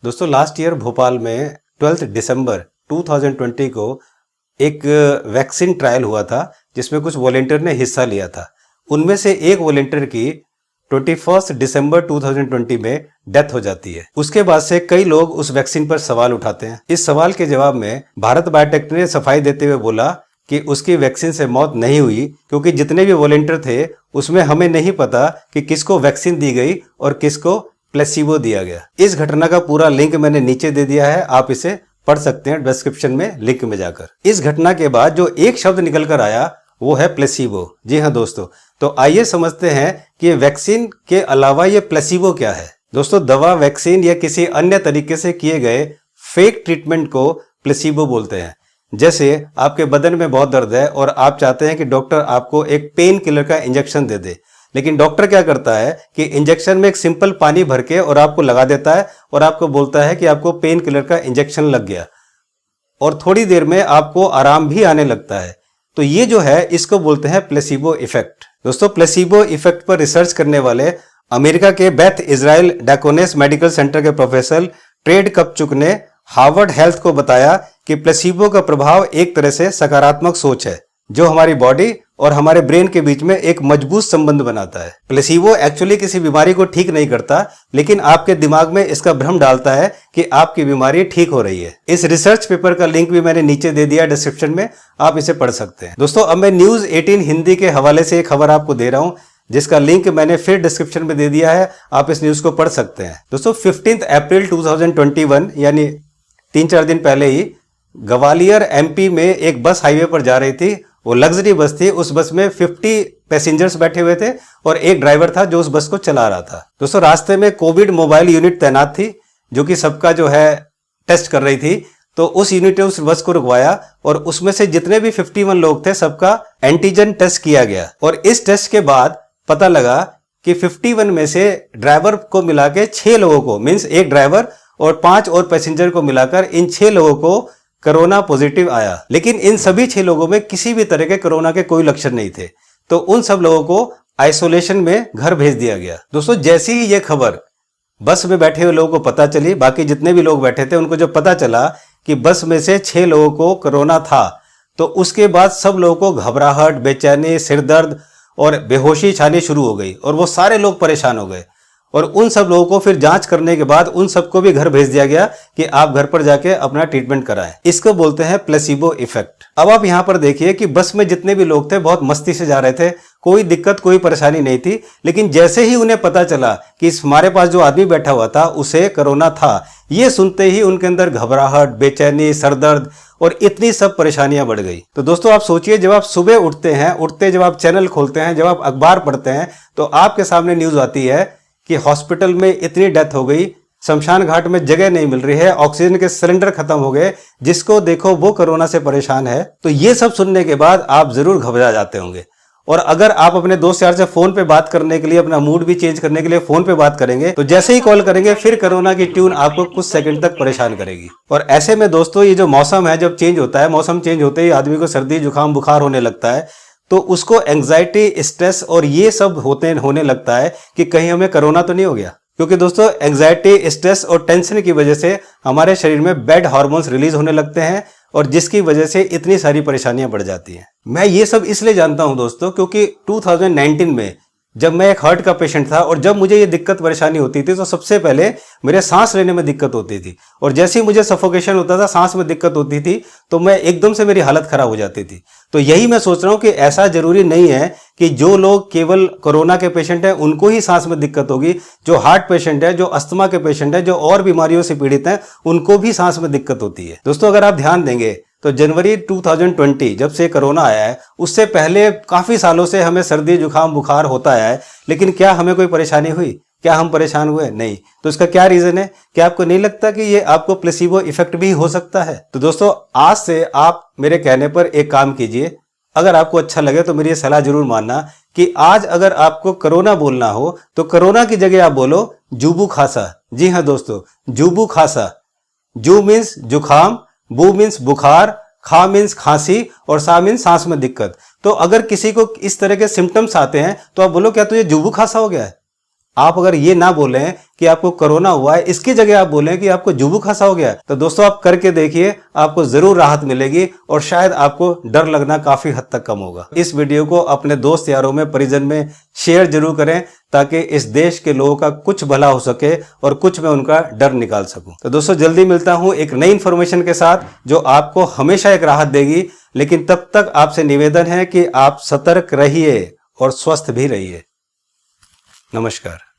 दोस्तों last year Bhopal में 12 दिसंबर 2020 को एक वैक्सीन ट्रायल हुआ था जिसमें कुछ वॉलेंटियर ने हिस्सा लिया था। उनमें से एक वॉलेंटियर की 21 दिसंबर 2020 में डेथ हो जाती है। उसके बाद से कई लोग उस वैक्सीन पर सवाल उठाते हैं। इस सवाल के जवाब में भारत बायोटेक ने सफाई देते हुए बोला कि उसकी वैक्सीन से मौत नहीं हुई, क्योंकि जितने भी वॉलेंटियर थे उसमें हमें नहीं पता कि किसको वैक्सीन दी गई और किसको प्लेसिबो दिया गया। इस घटना का पूरा लिंक मैंने नीचे दे दिया है, आप इसे पढ़ सकते हैं डिस्क्रिप्शन में लिंक में जाकर। इस घटना के बाद जो एक शब्द निकल कर आया वो है प्लेसिबो। जी हाँ दोस्तों, तो आइए समझते हैं कि वैक्सीन के अलावा ये प्लेसिबो क्या है। दोस्तों, दवा, वैक्सीन या किसी अन्य तरीके से किए गए फेक ट्रीटमेंट को प्लेसिबो बोलते हैं। जैसे आपके बदन में बहुत दर्द है और आप चाहते हैं कि डॉक्टर आपको एक पेन किलर का इंजेक्शन दे दे, लेकिन डॉक्टर क्या करता है कि इंजेक्शन में एक सिंपल पानी भर के और आपको लगा देता है और आपको बोलता है कि आपको पेन किलर का इंजेक्शन लग गया, और थोड़ी देर में आपको आराम भी आने लगता है। तो ये जो है इसको बोलते हैं प्लेसिबो इफेक्ट। दोस्तों, प्लेसिबो इफेक्ट पर रिसर्च करने वाले अमेरिका के बेथ इजराइल डाकोनेस मेडिकल सेंटर के प्रोफेसर ट्रेड कपचुक ने हार्वर्ड हेल्थ को बताया कि प्लेसिबो का प्रभाव एक तरह से सकारात्मक सोच है जो हमारी बॉडी और हमारे ब्रेन के बीच में एक मजबूत संबंध बनाता है। प्लेसिबो एक्चुअली किसी बीमारी को ठीक नहीं करता, लेकिन आपके दिमाग में इसका भ्रम डालता है कि आपकी बीमारी ठीक हो रही है। इस रिसर्च पेपर का लिंक भी मैंने नीचे दे दिया डिस्क्रिप्शन में, आप इसे पढ़ सकते हैं। दोस्तों, अब मैं न्यूज 18 हिंदी के हवाले से एक खबर आपको दे रहा हूं जिसका लिंक मैंने फिर डिस्क्रिप्शन में दे दिया है, आप इस न्यूज को पढ़ सकते हैं। दोस्तों, 15 अप्रैल 2021 यानी 3-4 दिन पहले ही ग्वालियर एमपी में एक बस हाईवे पर जा रही थी। वो लग्जरी बस थी। उस बस में 50 पैसेंजर्स बैठे हुए थे और एक ड्राइवर था जो उस बस को चला रहा था। दोस्तों, रास्ते में कोविड मोबाइल यूनिट तैनात थी जो कि सबका जो है टेस्ट कर रही थी। तो उस यूनिट ने उस बस को रुकवाया और उसमें से जितने भी 51 लोग थे सबका एंटीजन टेस्ट किया गया, और इस टेस्ट के बाद पता लगा कि 51 में से ड्राइवर को मिला के 6 लोगों को, मीन्स एक ड्राइवर और 5 और पैसेंजर को मिलाकर इन 6 लोगों को कोरोना पॉजिटिव आया। लेकिन इन सभी 6 लोगों में किसी भी तरह के कोरोना के कोई लक्षण नहीं थे, तो उन सब लोगों को आइसोलेशन में घर भेज दिया गया। दोस्तों, जैसी ही ये खबर बस में बैठे हुए लोगों को पता चली, बाकी जितने भी लोग बैठे थे उनको जब पता चला कि बस में से 6 लोगों को कोरोना था, तो उसके बाद सब लोगों को घबराहट, बेचैनी, सिरदर्द और बेहोशी छानी शुरू हो गई और वो सारे लोग परेशान हो गए। और उन सब लोगों को फिर जांच करने के बाद उन सबको भी घर भेज दिया गया कि आप घर पर जाके अपना ट्रीटमेंट कराएं। इसको बोलते हैं प्लेसिबो इफेक्ट। अब आप यहां पर देखिए कि बस में जितने भी लोग थे बहुत मस्ती से जा रहे थे, कोई दिक्कत, कोई परेशानी नहीं थी। लेकिन जैसे ही उन्हें पता चला कि हमारे पास जो आदमी बैठा हुआ था उसे कोरोना था, ये सुनते ही उनके अंदर घबराहट, बेचैनी, सरदर्द और इतनी सब परेशानियां बढ़ गई। तो दोस्तों, आप सोचिए, जब आप सुबह उठते हैं, जब आप चैनल खोलते हैं, जब आप अखबार पढ़ते हैं, तो आपके सामने न्यूज आती है कि हॉस्पिटल में इतनी डेथ हो गई, शमशान घाट में जगह नहीं मिल रही है, ऑक्सीजन के सिलेंडर खत्म हो गए, जिसको देखो वो कोरोना से परेशान है। तो ये सब सुनने के बाद आप जरूर घबरा जाते होंगे। और अगर आप अपने दोस्त यार से फोन पे बात करने के लिए, अपना मूड भी चेंज करने के लिए फोन पे बात करेंगे, तो जैसे ही कॉल करेंगे फिर कोरोना की ट्यून आपको कुछ सेकंड तक परेशान करेगी। और ऐसे में दोस्तों, ये जो मौसम है, जब चेंज होता है, मौसम चेंज होते ही आदमी को सर्दी, जुकाम, बुखार होने लगता है, तो उसको एंग्जाइटी, स्ट्रेस और ये सब होने लगता है कि कहीं हमें कोरोना तो नहीं हो गया। क्योंकि दोस्तों, एंग्जाइटी, स्ट्रेस और टेंशन की वजह से हमारे शरीर में बैड हार्मोन्स रिलीज होने लगते हैं और जिसकी वजह से इतनी सारी परेशानियां बढ़ जाती हैं। मैं ये सब इसलिए जानता हूं दोस्तों क्योंकि 2019 में जब मैं एक हार्ट का पेशेंट था और जब मुझे ये दिक्कत परेशानी होती थी, तो सबसे पहले मेरे सांस लेने में दिक्कत होती थी, और जैसे ही मुझे सफोकेशन होता था, सांस में दिक्कत होती थी, तो मैं एकदम से मेरी हालत खराब हो जाती थी। तो यही मैं सोच रहा हूं कि ऐसा जरूरी नहीं है कि जो लोग केवल कोरोना के पेशेंट हैं उनको ही सांस में दिक्कत होगी। जो हार्ट पेशेंट है, जो अस्थमा के पेशेंट है, जो और बीमारियों से पीड़ित हैं, उनको भी सांस में दिक्कत होती है। दोस्तों, अगर आप ध्यान देंगे तो जनवरी 2020 जब से कोरोना आया है, उससे पहले काफी सालों से हमें सर्दी, जुकाम, बुखार होता आया है, लेकिन क्या हमें कोई परेशानी हुई? क्या हम परेशान हुए? नहीं। तो इसका क्या रीजन है? क्या आपको नहीं लगता कि ये आपको प्लेसिबो इफेक्ट भी हो सकता है? तो दोस्तों, आज से आप मेरे कहने पर एक काम कीजिए। अगर आपको अच्छा लगे तो मेरी ये सलाह जरूर मानना कि आज अगर आपको कोरोना बोलना हो तो कोरोना की जगह आप बोलो जुबू खासा। जी हाँ दोस्तों, जुबू खासा। जू मीन्स जुखाम, बू मीन्स बुखार, खा मीन्स खांसी और सा मीन्स सांस में दिक्कत। तो अगर किसी को इस तरह के सिम्टम्स आते हैं तो आप बोलो क्या तुझे जुबू खांसा हो गया है? आप अगर ये ना बोलें कि आपको कोरोना हुआ है, इसकी जगह आप बोलें कि आपको जुबू खांसा हो गया, तो दोस्तों आप करके देखिए, आपको जरूर राहत मिलेगी और शायद आपको डर लगना काफी हद तक कम होगा। इस वीडियो को अपने दोस्त यारों में, परिजन में शेयर जरूर करें ताकि इस देश के लोगों का कुछ भला हो सके और कुछ मैं उनका डर निकाल सकूं। तो दोस्तों जल्दी मिलता हूं एक नई इंफॉर्मेशन के साथ जो आपको हमेशा एक राहत देगी, लेकिन तब तक आपसे निवेदन है कि आप सतर्क रहिए और स्वस्थ भी रहिए। नमस्कार।